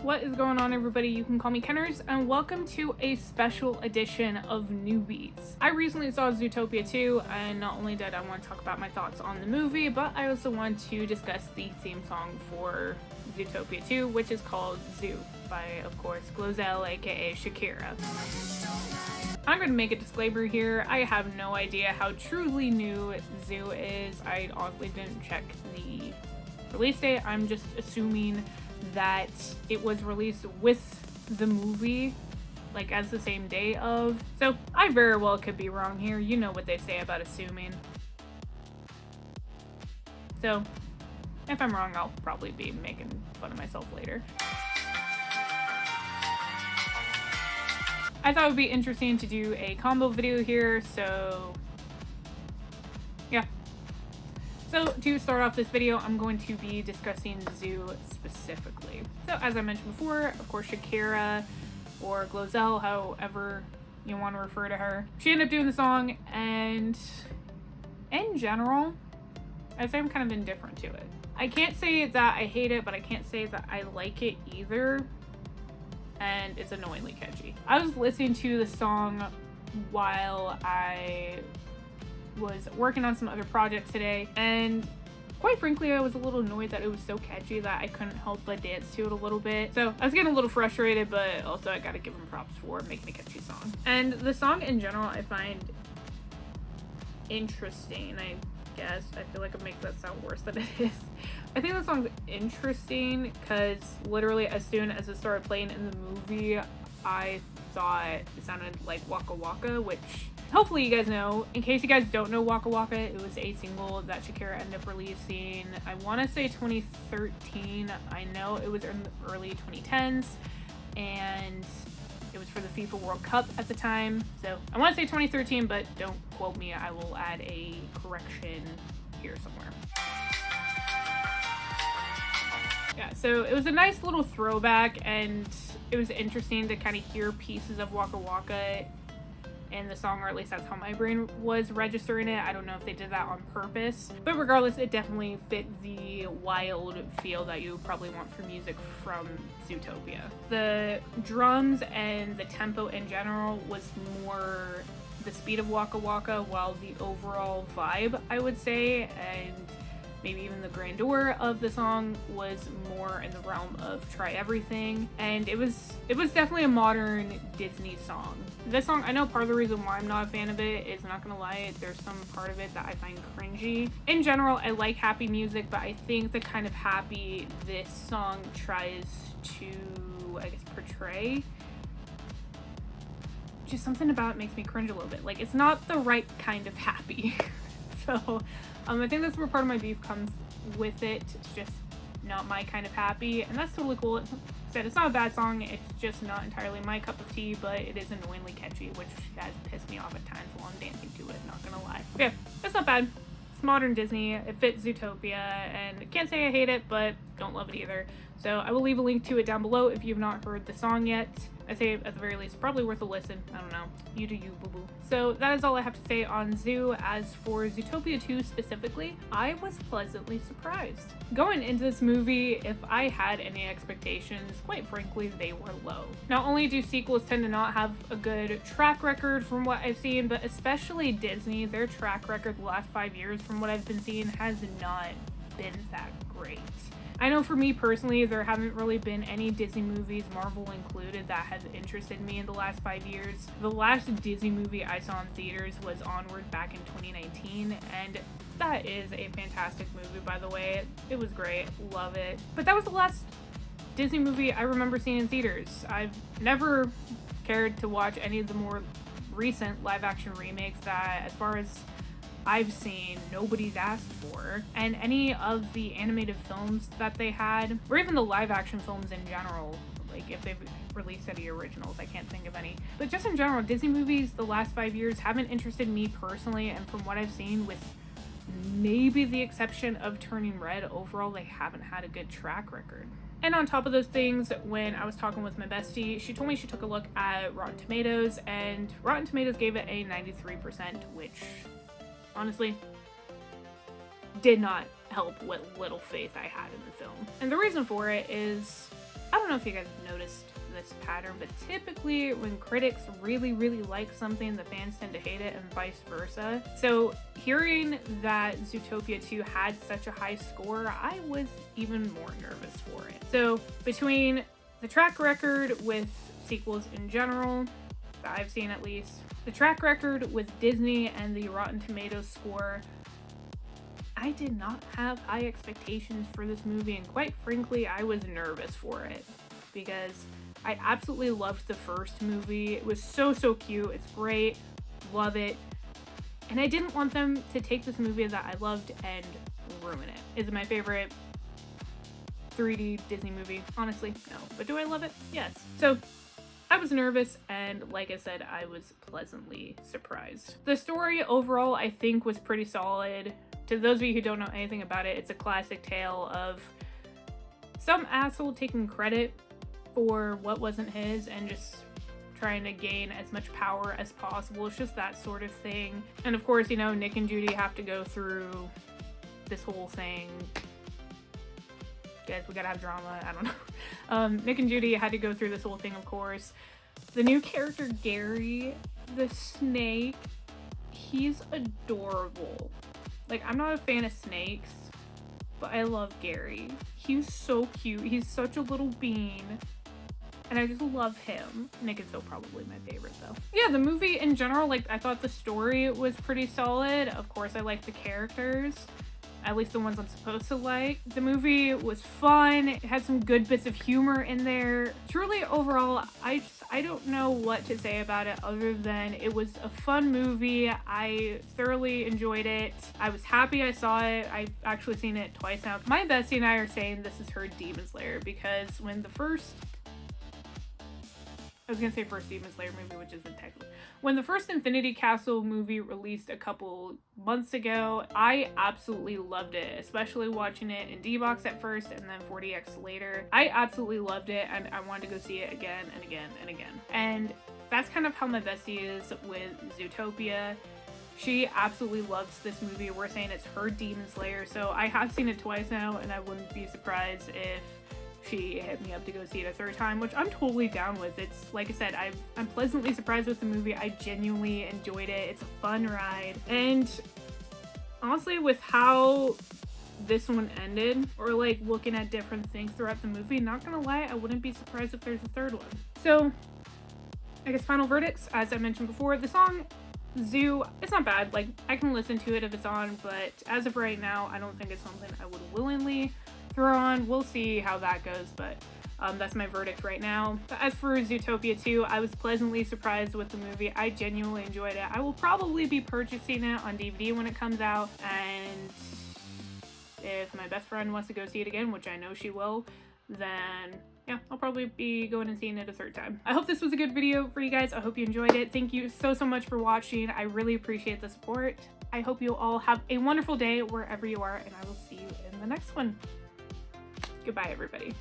What is going on, everybody? You can call me Kennerz, and welcome to a special edition of Newbies. I recently saw Zootopia 2, and not only did I want to talk about my thoughts on the movie, but I also want to discuss the theme song for Zootopia 2, which is called Zoo, by, of course, Glozell, aka Shakira. I'm going to make a disclaimer here. I have no idea how truly new Zoo is. I honestly didn't check the release date. I'm just assuming that it was released with the movie, like as the same day of. So I very well could be wrong here. You know what they say about assuming. So if I'm wrong, I'll probably be making fun of myself later. I thought it would be interesting to do a combo video here, so yeah. So to start off this video, I'm going to be discussing Zoo specifically. So as I mentioned before, of course, Shakira, or Glozell, however you want to refer to her, she ended up doing the song, and in general, I'd say I'm kind of indifferent to it. I can't say that I hate it, but I can't say that I like it either, and it's annoyingly catchy. I was listening to the song while I was working on some other projects today, and quite frankly I was a little annoyed that it was so catchy that I couldn't help but dance to it a little bit. So I was getting a little frustrated, but also I gotta give them props for making a catchy song. And the song in general I find interesting. I guess I feel like I make that sound worse than it is. I think the song's interesting because literally as soon as it started playing in the movie, I thought it sounded like Waka Waka, which hopefully you guys know. In case you guys don't know Waka Waka, it was a single that Shakira ended up releasing, I want to say 2013. I know it was in the early 2010s, and it was for the FIFA World Cup at the time. So I want to say 2013, but don't quote me. I will add a correction here somewhere. Yeah, so it was a nice little throwback, and it was interesting to kind of hear pieces of Waka Waka in the song, or at least that's how my brain was registering it. I don't know if they did that on purpose, but regardless, it definitely fit the wild feel that you probably want for music from Zootopia. The drums and the tempo in general was more the speed of Waka Waka, while the overall vibe, I would say, and maybe even the grandeur of the song was more in the realm of Try Everything. And it was definitely a modern Disney song. This song, I know part of the reason why I'm not a fan of it is, I'm not gonna lie, there's some part of it that I find cringy. In general, I like happy music, but I think the kind of happy this song tries to, I guess, portray, just something about it makes me cringe a little bit. Like, it's not the right kind of happy. So I think that's where part of my beef comes with it. It's just not my kind of happy, and that's totally cool. It's not a bad song, it's just not entirely my cup of tea, but it is annoyingly catchy, which has pissed me off at times while I'm dancing to it, not gonna lie. But yeah, it's not bad. It's modern Disney, it fits Zootopia, and I can't say I hate it, but don't love it either. So I will leave a link to it down below if you've not heard the song yet. I say at the very least, probably worth a listen. I don't know. You do you, boo-boo. So that is all I have to say on Zoo. As for Zootopia 2 specifically, I was pleasantly surprised. Going into this movie, if I had any expectations, quite frankly, they were low. Not only do sequels tend to not have a good track record from what I've seen, but especially Disney, their track record the last 5 years from what I've been seeing has not been that great. I know for me personally, there haven't really been any Disney movies, Marvel included, that has interested me in the last 5 years. The last Disney movie I saw in theaters was Onward back in 2019, and that is a fantastic movie, by the way. It was great, love it. But that was the last Disney movie I remember seeing in theaters. I've never cared to watch any of the more recent live-action remakes that, as far as I've seen, nobody's asked for. And any of the animated films that they had, or even the live action films in general, like if they've released any originals, I can't think of any. But just in general, Disney movies the last 5 years haven't interested me personally, and from what I've seen, with maybe the exception of Turning Red, overall they haven't had a good track record. And on top of those things, when I was talking with my bestie, she told me she took a look at Rotten Tomatoes, and Rotten Tomatoes gave it a 93%, which honestly did not help what little faith I had in the film. And the reason for it is, I don't know if you guys noticed this pattern, but typically when critics really like something, the fans tend to hate it, and vice versa. So hearing that Zootopia 2 had such a high score, I was even more nervous for it. So between the track record with sequels in general, that I've seen at least, the track record with Disney and the Rotten Tomatoes score, I did not have high expectations for this movie, and quite frankly, I was nervous for it because I absolutely loved the first movie. It was so cute. It's great. Love it. And I didn't want them to take this movie that I loved and ruin it. Is it my favorite 3D Disney movie? Honestly, no. But do I love it? Yes. So I was nervous, and like I said, I was pleasantly surprised. The story overall, I think, was pretty solid. To those of you who don't know anything about it, it's a classic tale of some asshole taking credit for what wasn't his and just trying to gain as much power as possible. It's just that sort of thing. And of course, you know, Nick and Judy have to go through this whole thing. Guys, we gotta have drama. I don't know. Nick and Judy had to go through this whole thing, of course. The new character, Gary, the snake, he's adorable. Like, I'm not a fan of snakes, but I love Gary. He's so cute. He's such a little bean, and I just love him. Nick is still probably my favorite, though. Yeah, the movie in general, like, I thought the story was pretty solid. Of course, I like the characters, at least the ones I'm supposed to like. The movie was fun. It had some good bits of humor in there. Truly, overall, I don't know what to say about it other than it was a fun movie. I thoroughly enjoyed it. I was happy I saw it. I've actually seen it twice now. My bestie and I are saying this is her Demon Slayer because when the first... I was gonna say first Demon Slayer movie, which isn't technically. When the first Infinity Castle movie released a couple months ago, I absolutely loved it, especially watching it in D-Box at first and then 4DX later. I absolutely loved it, and I wanted to go see it again and again and again. And that's kind of how my bestie is with Zootopia. She absolutely loves this movie. We're saying it's her Demon Slayer, so I have seen it twice now, and I wouldn't be surprised if she hit me up to go see it a third time, which I'm totally down with. It's, like I said, I'm pleasantly surprised with the movie. I genuinely enjoyed it. It's a fun ride. And honestly, with how this one ended, or like looking at different things throughout the movie, not gonna lie, I wouldn't be surprised if there's a third one. So, I guess final verdicts, as I mentioned before, the song Zoo, it's not bad. Like, I can listen to it if it's on, but as of right now, I don't think it's something I would willingly throw on. We'll see how that goes, but that's my verdict right now. But as for Zootopia 2, I was pleasantly surprised with the movie. I genuinely enjoyed it. I will probably be purchasing it on DVD when it comes out, and if my best friend wants to go see it again, which I know she will, then yeah, I'll probably be going and seeing it a third time. I hope this was a good video for you guys. I hope you enjoyed it. Thank you so much for watching. I really appreciate the support. I hope you all have a wonderful day wherever you are, and I will see you in the next one. Goodbye, everybody.